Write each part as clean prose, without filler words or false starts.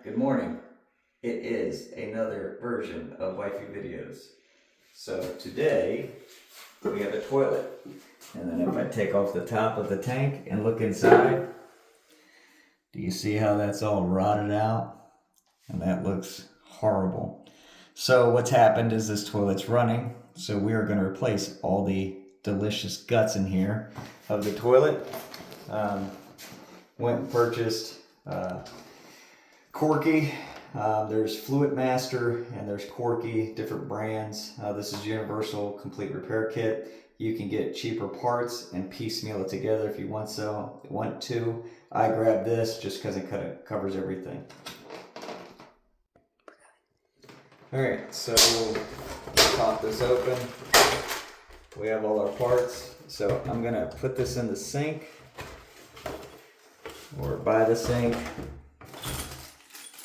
Good morning. It is another version of Wifey Videos. So today we have a toilet. And then if I take off the top of the tank and look inside, do you see how that's all rotted out? And that looks horrible. So what's happened is this toilet's running. So we are going to replace all the delicious guts in here of the toilet. Went and purchased Korky. There's Fluid Master and there's Korky, different brands. This is Universal Complete Repair Kit. You can get cheaper parts and piecemeal it together if you want to. I grabbed this just because it covers everything. Alright, so we'll pop this open. We have all our parts. So I'm going to put this in the sink or by the sink.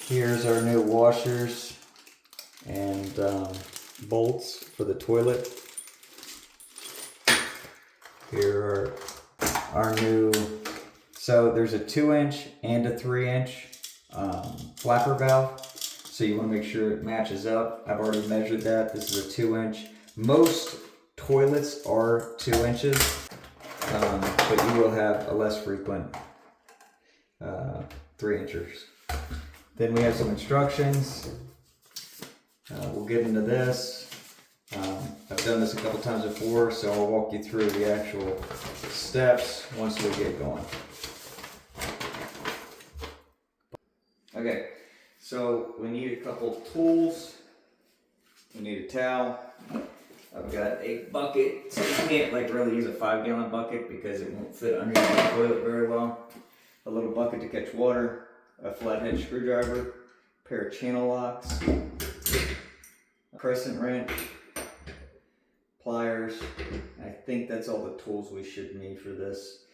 Here's our new washers and bolts for the toilet. Here are our new, so there's a 2-inch and a 3-inch flapper valve. So you want to make sure it matches up. I've already measured that. This is a 2-inch. Most toilets are 2 inches, but you will have a less frequent 3-inchers. Then we have some instructions. We'll get into this. I've done this a couple times before, so I'll walk you through the actual steps once we get going. Okay, so we need a couple tools. We need a towel. I've got a bucket, so you can't really use a 5-gallon bucket because it won't fit underneath the toilet very well. A little bucket to catch water. A flathead screwdriver, a pair of channel locks, a crescent wrench, pliers. I think that's all the tools we should need for this.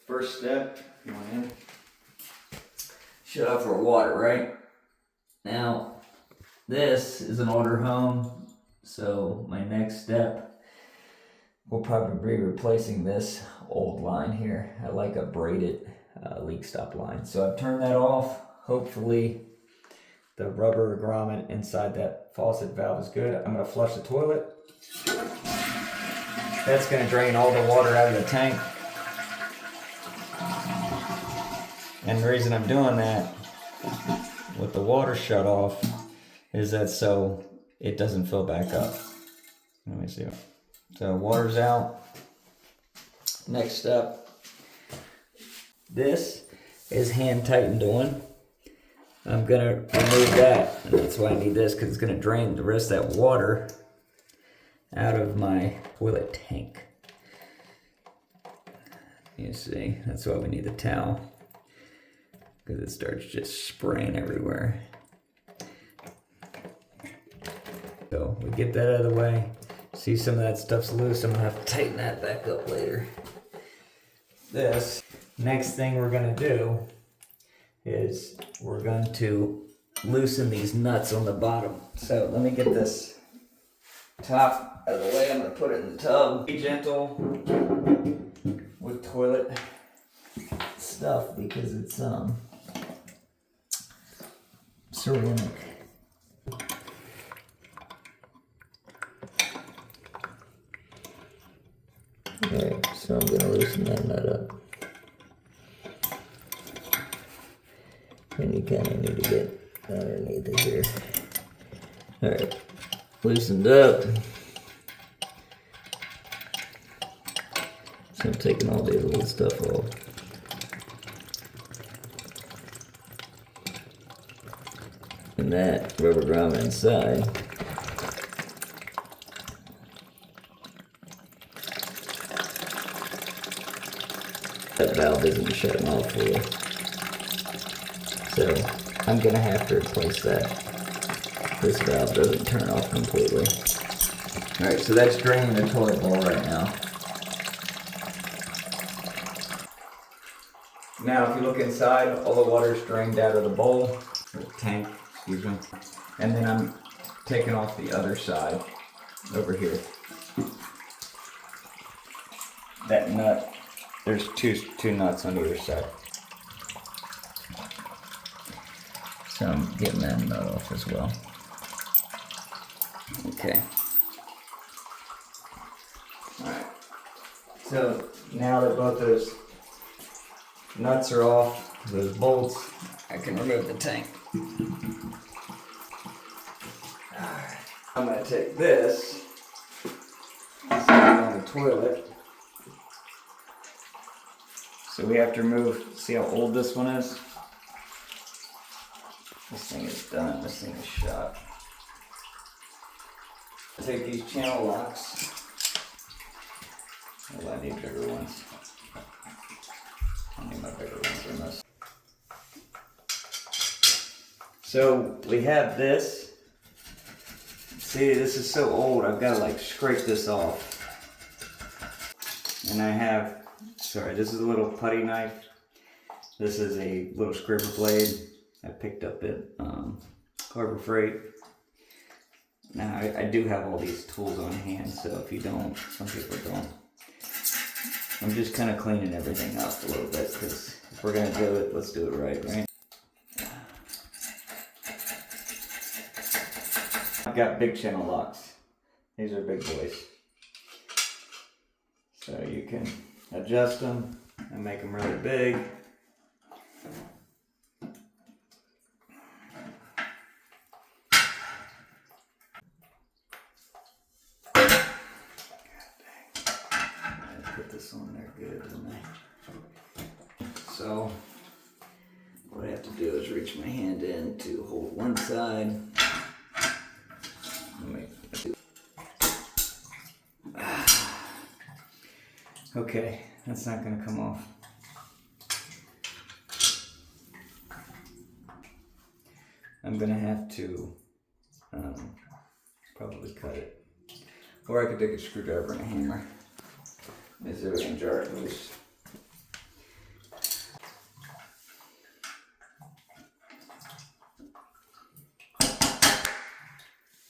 First step, come on in. Shut off our water, right? Now, this is an older home, so my next step will probably be replacing this old line here. I like a braided leak stop line. So I've turned that off. Hopefully the rubber grommet inside that faucet valve is good. I'm going to flush the toilet. That's going to drain all the water out of the tank. And the reason I'm doing that with the water shut off is that so it doesn't fill back up. Let me see. So water's out. Next step. This is hand tightened on. I'm gonna remove that, and that's why I need this, because it's gonna drain the rest of that water out of my toilet tank. You see, that's why we need the towel, because it starts just spraying everywhere. So we get that out of the way. See, some of that stuff's loose. I'm gonna have to tighten that back up later. This. Next thing we're going to do is we're going to loosen these nuts on the bottom. So let me get this top out of the way. I'm going to put it in the tub. Be gentle with toilet stuff because it's ceramic. Alright, so I'm going to loosen that nut up. And you kind of need to get underneath it here. Alright, loosened up. So I'm taking all the little stuff off. And that rubber grommet inside. That valve isn't shutting off for you. So I'm gonna have to replace that. This valve doesn't turn off completely. Alright, so that's draining the toilet bowl right now. Now if you look inside, all the water's drained out of the bowl, or the tank, excuse me. And then I'm taking off the other side, over here. That nut, there's two nuts on either side. So I'm getting that nut off as well. Okay. Alright. So now that both those nuts are off, those bolts, I can remove the tank. Alright. I'm going to take this, set it on the toilet. So we have to remove, see how old this one is? This thing is done, this thing is shot. Take these channel locks. Oh, I need bigger ones. I need my bigger ones in this. So we have this. See, this is so old, I've got to like scrape this off. And I have, sorry, this is a little putty knife. This is a little scraper blade I picked up at Harbor Freight. Now, I do have all these tools on hand, so if you don't, some people don't. I'm just kind of cleaning everything up a little bit, because if we're going to do it, let's do it right? I've got big channel locks. These are big boys. So you can adjust them and make them really big. Put this on there good, didn't I? So what I have to do is reach my hand in to hold one side. Okay, that's not going to come off. I'm going to have to probably cut it. Or I could take a screwdriver and a hammer. Is it going to jar it loose?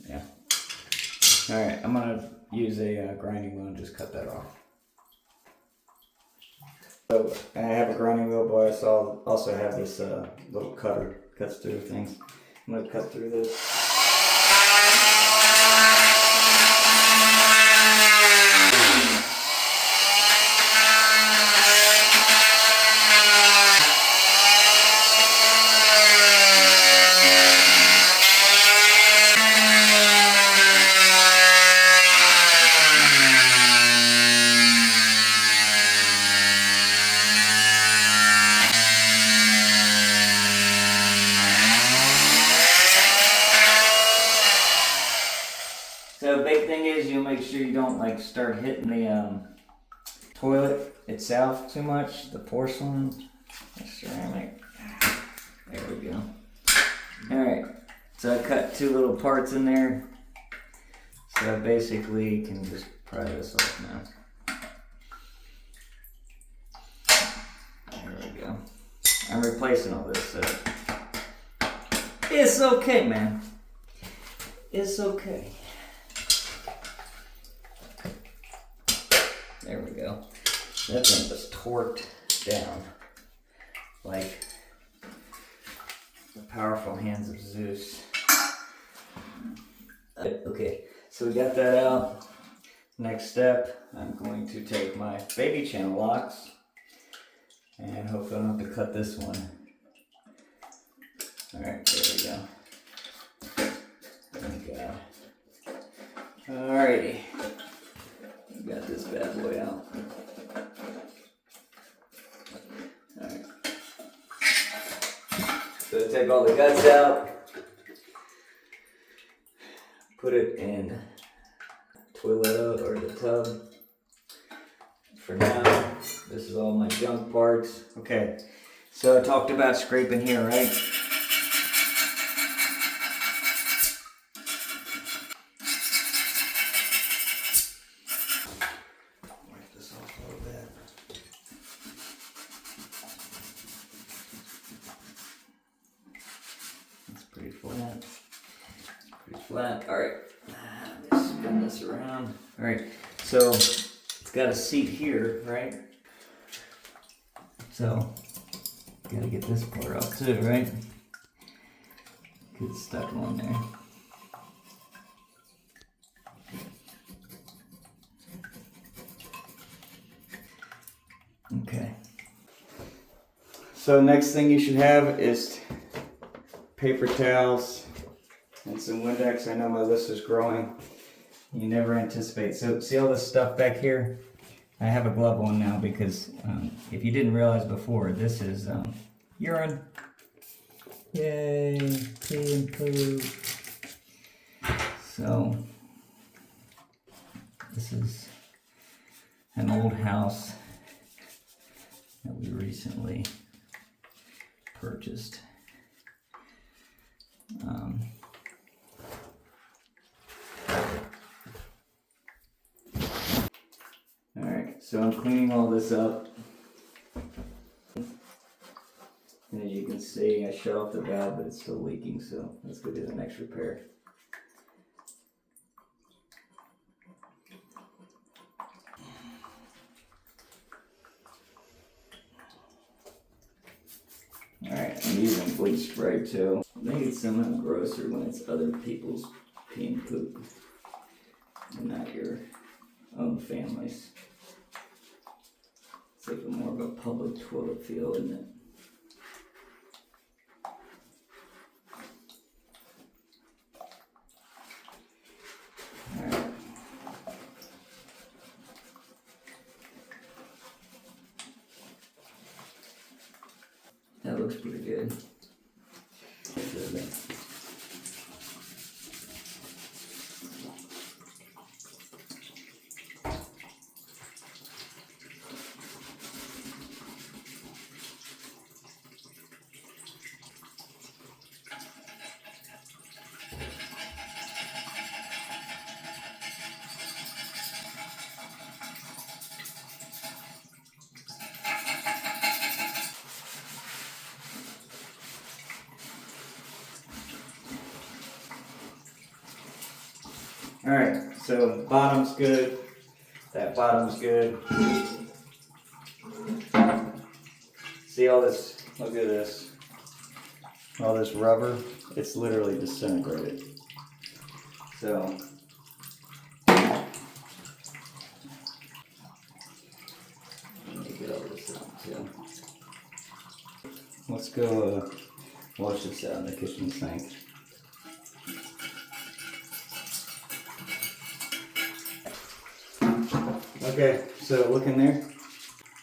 Yeah. Alright, I'm going to use a grinding wheel and just cut that off. So I have a grinding wheel, but I also have this little cutter, cuts through things. I'm going to cut through this. So big thing is you'll make sure you don't like start hitting the toilet itself too much, the porcelain, the ceramic. There we go. Alright, so I cut two little parts in there. So I basically can just pry this off now. There we go. I'm replacing all this, so it's okay, man. It's okay. There we go. That thing was torqued down like the powerful hands of Zeus. Okay, so we got that out. Next step, I'm going to take my baby channel locks and hopefully I don't have to cut this one. Alright, there we go. Thank God. Alrighty. Got this bad boy out. Alright. So take all the guts out, put it in toilet or the tub. For now, this is all my junk parts. Okay, so I talked about scraping here, right? Pretty flat. Alright, let me spin this around. Alright, so it's got a seat here, right? So, gotta get this part out too, right? Get stuck on there. Okay. So next thing you should have is paper towels and some Windex. I know my list is growing. You never anticipate. So see all this stuff back here? I have a glove on now because if you didn't realize before, this is urine. Yay, pee and poo. So this is an old house that we recently purchased. Alright, so I'm cleaning all this up. And as you can see, I shut off the valve, but it's still leaking, so let's go do the next repair. Alright, I'm using bleach spray too. Make it somehow grosser when it's other people's pee and poop, and not your own family's. It's like more of a public toilet feel, isn't it? Alright. That looks pretty good. Alright, so the bottom's good, that bottom's good. See all this, look at this, all this rubber, it's literally disintegrated. So, let me get all this out too. Let's go wash this out in the kitchen sink. Okay, so look in there.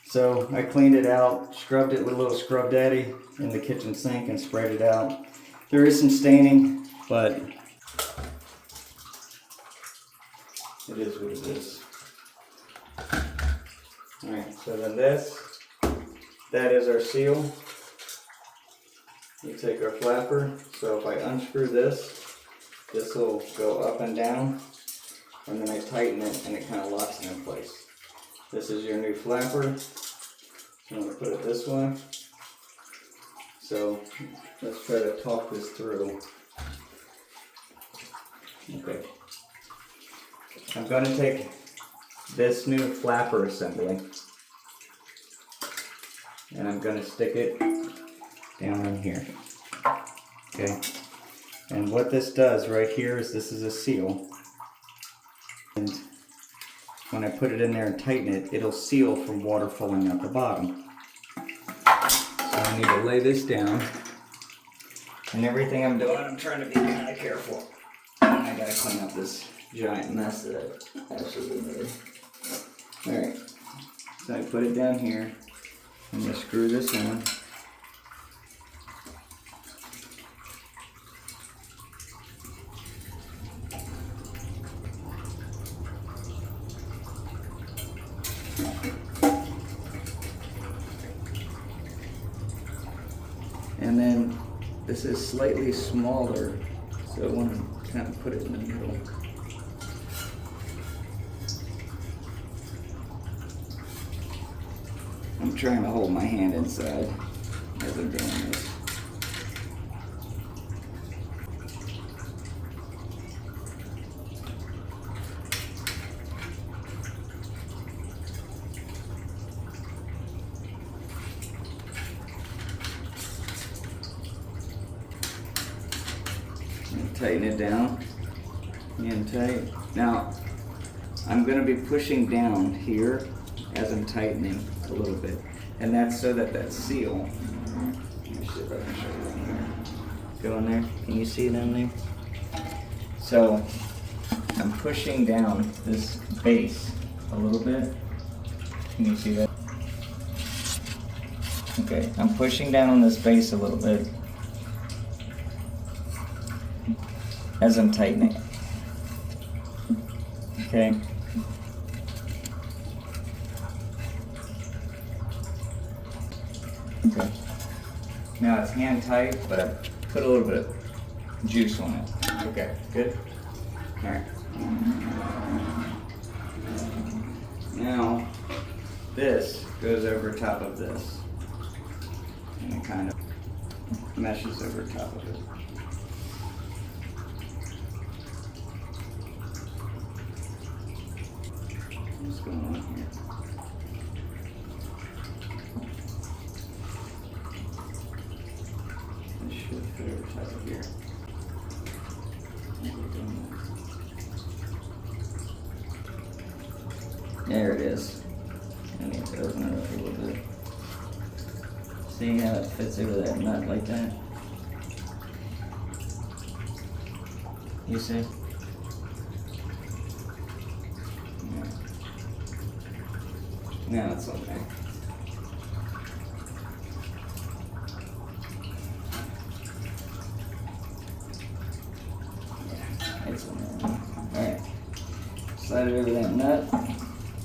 So I cleaned it out, scrubbed it with a little Scrub Daddy in the kitchen sink and sprayed it out. There is some staining, but it is what it is. Alright, so then that is our seal. We take our flapper, so if I unscrew this will go up and down, and then I tighten it and it kind of locks it in place. This is your new flapper. I'm going to put it this way. So let's try to talk this through. Okay. I'm going to take this new flapper assembly and I'm going to stick it down in here. Okay. And what this does right here is this is a seal. And when I put it in there and tighten it, it'll seal from water falling out the bottom. So I need to lay this down. And everything I'm doing, I'm trying to be kind of careful. I gotta clean up this giant mess that I actually made. Alright, so I put it down here. I'm gonna screw this in. And then this is slightly smaller, so I want to kind of put it in the middle. I'm trying to hold my hand inside as I'm doing this. tighten it down, hand tight. Now, I'm going to be pushing down here as I'm tightening a little bit, and that's so that that seal, let me see if I can show you in here. Go in there, can you see it in there? So, I'm pushing down this base a little bit. Can you see that? Okay, I'm pushing down on this base a little bit as I'm tightening it. Okay. Okay. Now it's hand tight, but I put a little bit of juice on it. Okay, good? Alright. Now, this goes over top of this. And it kind of meshes over top of it. What's going on here? This should fit over top of here. There it is. I need to open it up a little bit. See how it fits over that nut like that? You see? Yeah. Now it's on there. Yeah, it's on there. Alright. Slide it over that nut.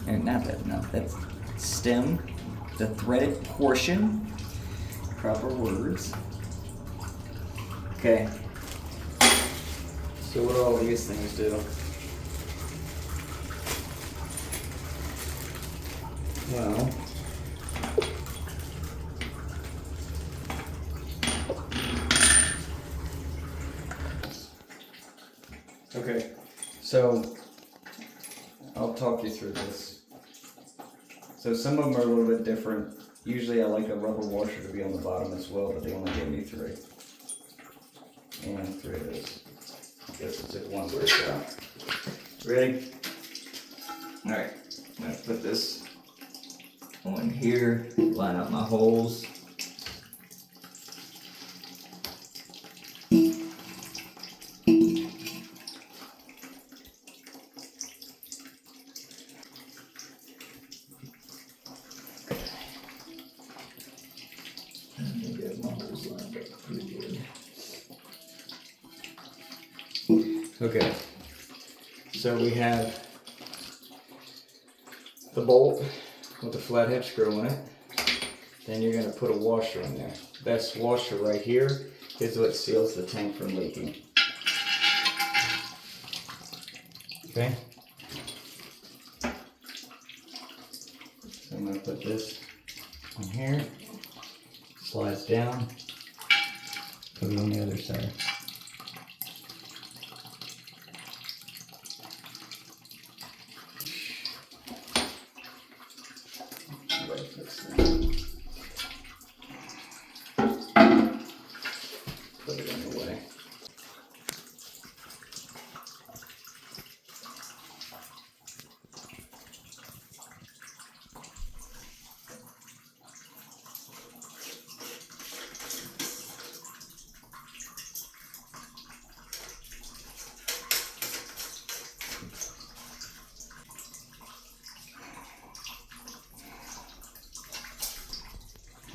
Or not that nut, that stem. The threaded portion. Proper words. Okay. So what do all these things do? Well, okay, so I'll talk you through this. So some of them are a little bit different. Usually I like a rubber washer to be on the bottom as well, but they only gave me 3. And 3 of those. I guess it's at one word out. Ready? Alright, I'm going to put this on here, line up my holes. Okay, so we have the bolt with the flathead screw in it. Then you're going to put a washer in there. This washer right here is what seals the tank from leaking. Okay. So I'm going to put this on here. Slides down. Put it on the other side. Put it in the way.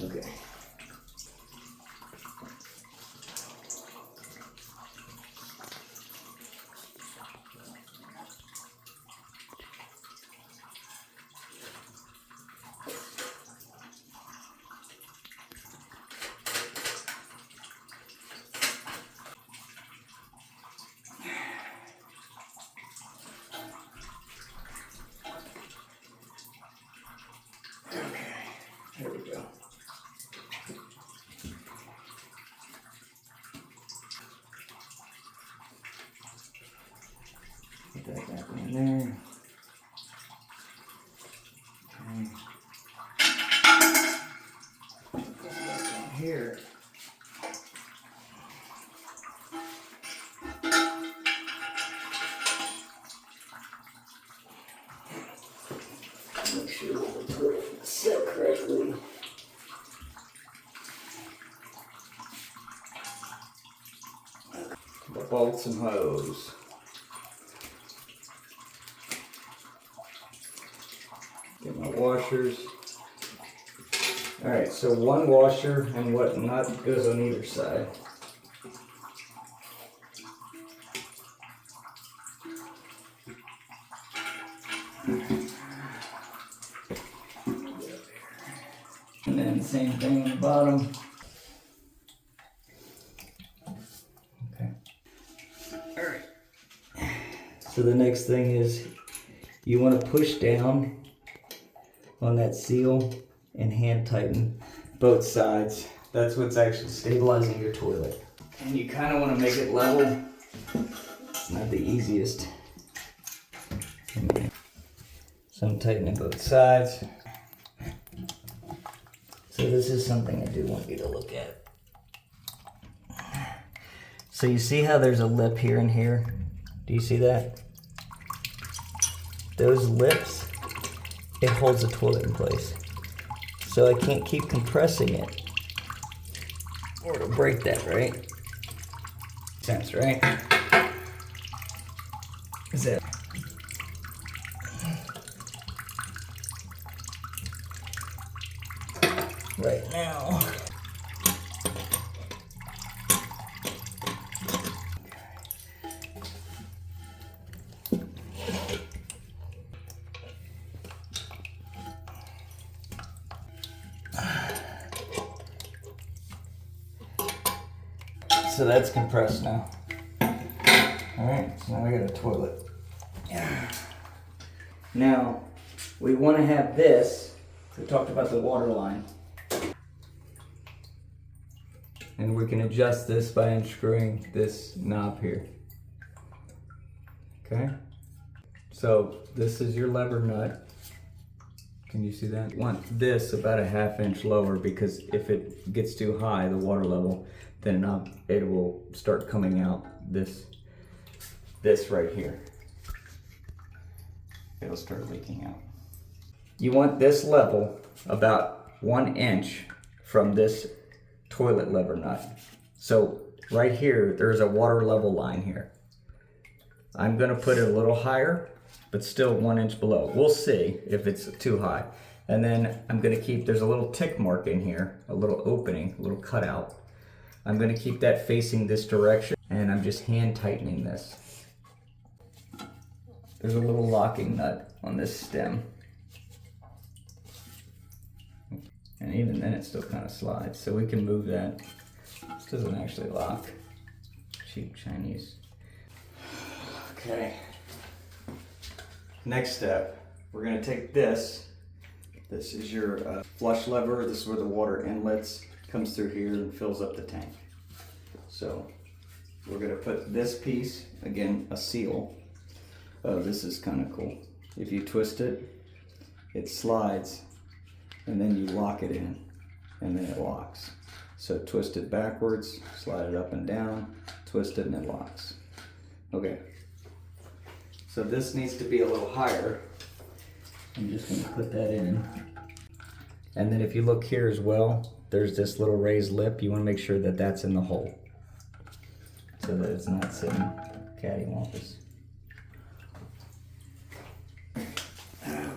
Okay. There we go. Put that back in there. Okay. Put that back in here. bolts and hose. Get my washers. Alright, so one washer and what nut goes on either side. And then same thing on the bottom. Okay. Alright. So the next thing is you want to push down on that seal and hand tighten both sides. That's what's actually stabilizing your toilet. And you kind of want to make it level. It's not the easiest. So I'm tightening both sides. So this is something I do want you to look at. So you see how there's a lip here and here? Do you see that? Those lips, it holds the toilet in place. So I can't keep compressing it or it'll break that, right? Makes sense, right? Is that right now? So that's compressed now. Alright, so now we got a toilet. Yeah. Now, we want to have this. We talked about the water line. And we can adjust this by unscrewing this knob here. Okay? So this is your lever nut. Can you see that? You want this about a 1/2 inch lower because if it gets too high, the water level, then it will start coming out this right here. It'll start leaking out. You want this level about 1 inch from this toilet lever nut. So right here, there's a water level line here. I'm gonna put it a little higher, but still 1 inch below. We'll see if it's too high. And then I'm gonna keep, there's a little tick mark in here, a little opening, a little cutout. I'm gonna keep that facing this direction and I'm just hand tightening this. There's a little locking nut on this stem. And even then it still kind of slides, so we can move that. This doesn't actually lock. Cheap Chinese. Okay. Next step, we're gonna take this. This is your flush lever. This is where the water inlets, comes through here and fills up the tank. So we're gonna put this piece, again, a seal. Oh, this is kind of cool. If you twist it, it slides and then you lock it in and then it locks. So twist it backwards, slide it up and down, twist it and it locks. Okay. So this needs to be a little higher. I'm just gonna put that in. And then if you look here as well, there's this little raised lip. You wanna make sure that that's in the hole so that it's not sitting cattywampus.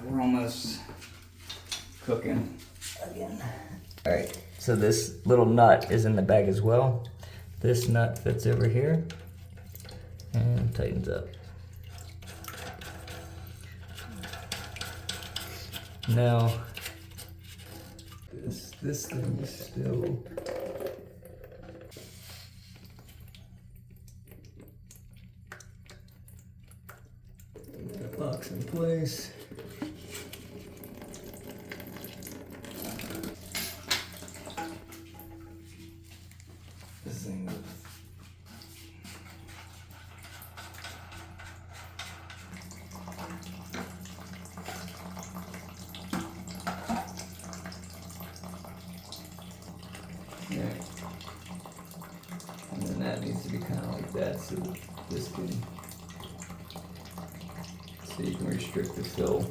We're almost cooking again. All right, so this little nut is in the bag as well. This nut fits over here and tightens up. Now, this thing is still locks in place. This thing yeah. And then that needs to be kind of like that so this can, so you can restrict the fill.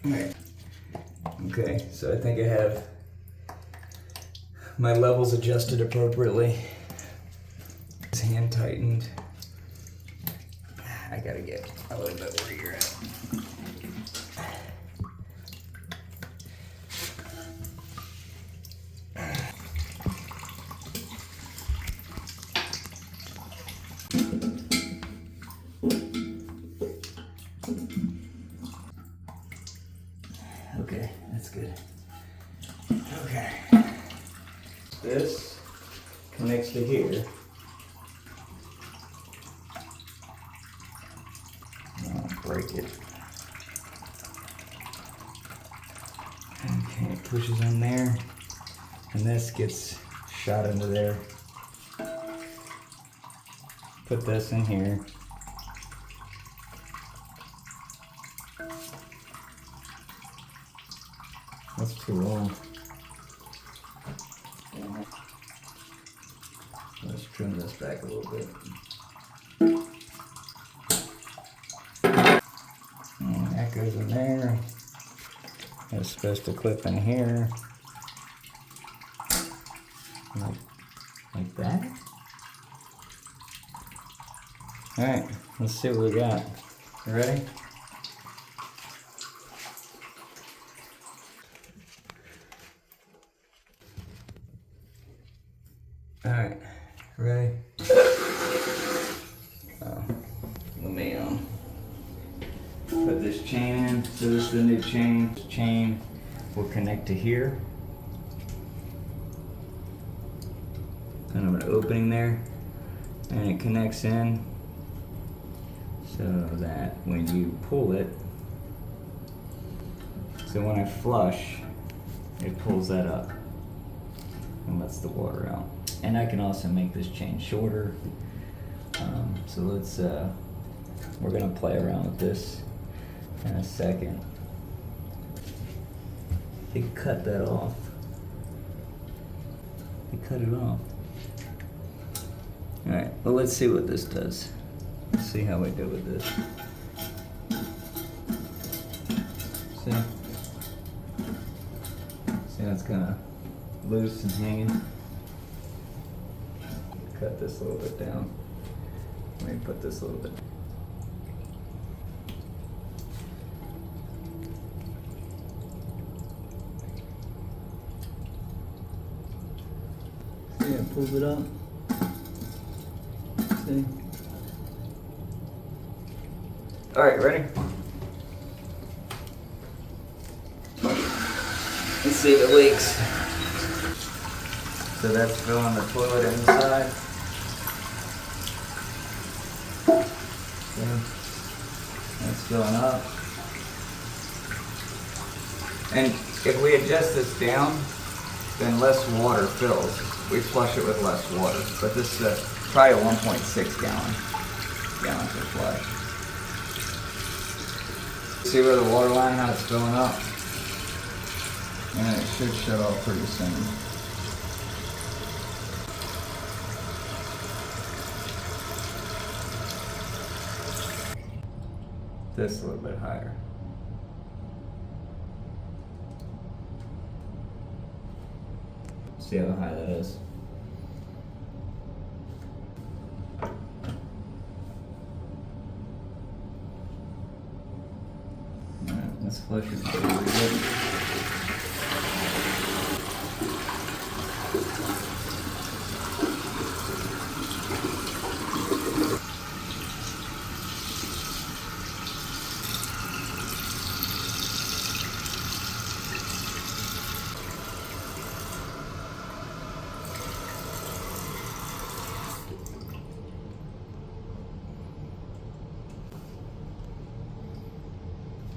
Alright. Okay, so I think I have my levels adjusted appropriately. It's hand tightened. I gotta get a little bit where you're at. Okay, that's good. Okay. This connects to here. Break it. Okay, it pushes in there, and this gets shot into there. Put this in here. That's too long. Let's trim this back a little bit. And that goes in there. It's supposed to clip in here. Like that. Alright, let's see what we got. You ready? Alright, ready? Let me put this chain in. So this is the new chain. This chain will connect to here. Kind of an opening there. And it connects in so that when you pull it, so when I flush, it pulls that up and lets the water out. And I can also make this chain shorter. So let's, we're gonna play around with this in a second. They cut that off. They cut it off. Alright, well let's see what this does. Let's see how we do with this. See? See how it's kinda loose and hanging? Cut this a little bit down. Let me put this a little bit. See, it pulls it up. See? Alright, ready? Let's see if it leaks. So that's filling the toilet inside. Okay. That's filling up. And if we adjust this down, then less water fills. We flush it with less water. But this is probably a 1.6 gallons of flush. See where the water line, how it's filling up? And it should shut off pretty soon. This a little bit higher. See how high that is. Alright, let's flush it pretty good.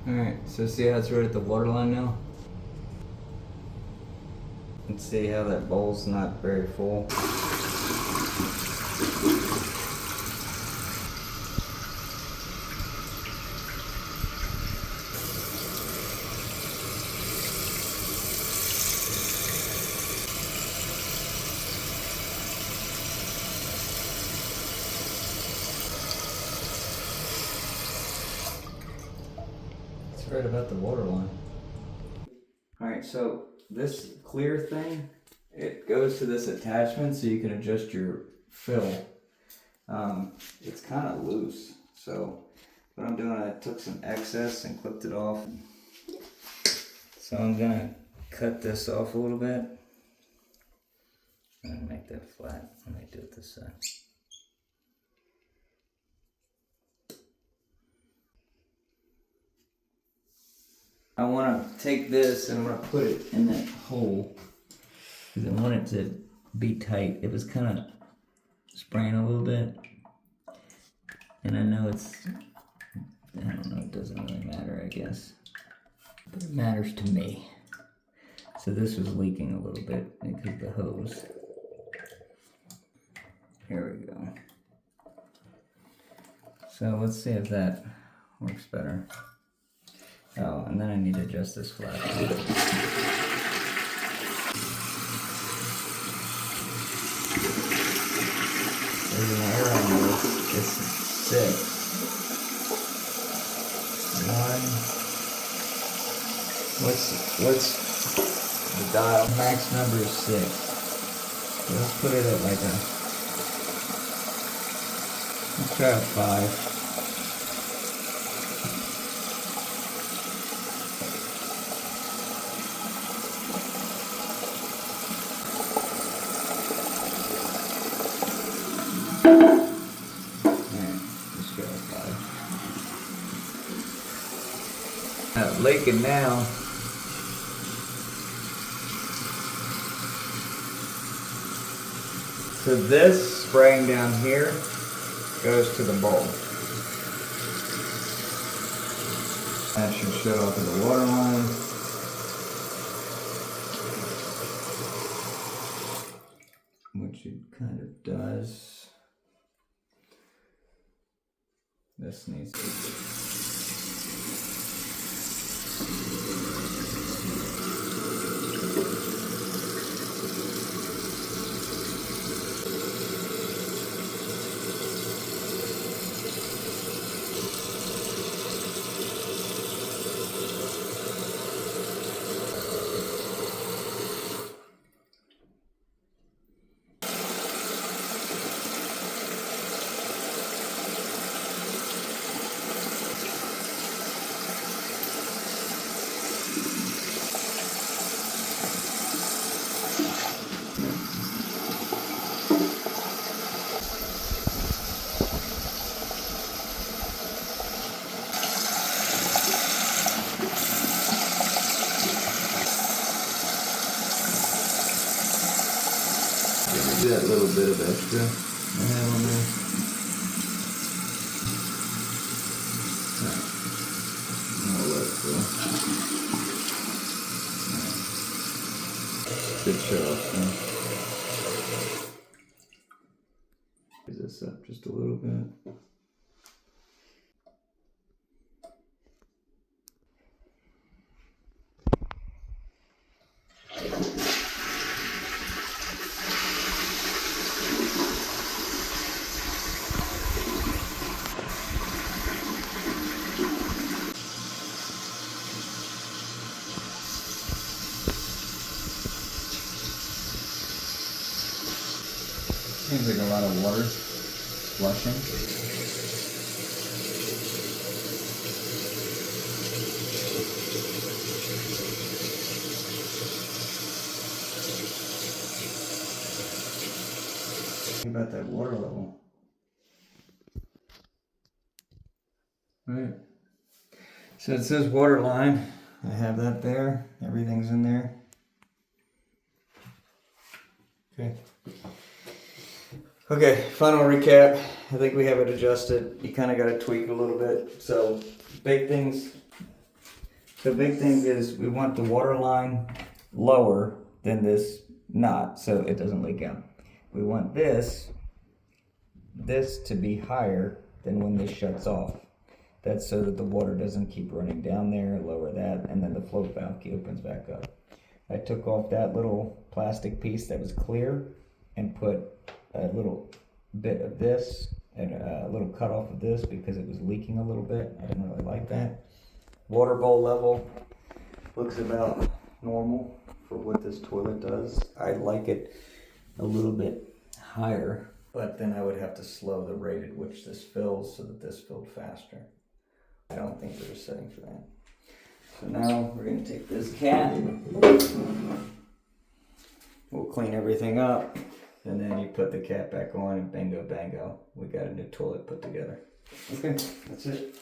Alright, so see how it's right at the water line now? And see how that bowl's not very full? Right about the water line. Alright, so this clear thing, it goes to this attachment so you can adjust your fill. It's kind of loose, so what I'm doing, I took some excess and clipped it off. So I'm gonna cut this off a little bit and make that flat. Let me do it this side. I want to take this and I'm going to put it in that hole because I want it to be tight. It was kind of spraying a little bit, and I know it's, I don't know, it doesn't really matter, I guess, but it matters to me. So this was leaking a little bit because of the hose. Here we go. So let's see if that works better. Oh, and then I need to adjust this flat. There's an error on this. It's 6. 1. What's the dial? Max number is 6. So let's put it at like a. Let's try a 5. Leaking now. So this spraying down here goes to the bulb. That should shut off of the water line. Which it kind of does. This needs to. That little bit of extra I have on there. I'll let it go. Good shut off now. Raise this up just a little bit. Seems like a lot of water flushing. Think about that water level. Right. So it says water line. I have that there. Everything's in there. Okay. Okay, final recap. I think we have it adjusted. You kind of got to tweak a little bit. So big things. The big thing is we want the water line lower than this knot so it doesn't leak out. We want this to be higher than when this shuts off. That's so that the water doesn't keep running down there. Lower that, and then the float valve key opens back up. I took off that little plastic piece that was clear and put a little bit of this and a little cut off of this because it was leaking a little bit. I didn't really like that. Water bowl level looks about normal for what this toilet does. I like it a little bit higher, but then I would have to slow the rate at which this fills so that this filled faster. I don't think there's a setting for that. So now we're gonna take this cap, we'll clean everything up, and then you put the cap back on and bingo bango, we got a new toilet put together. Okay, that's it.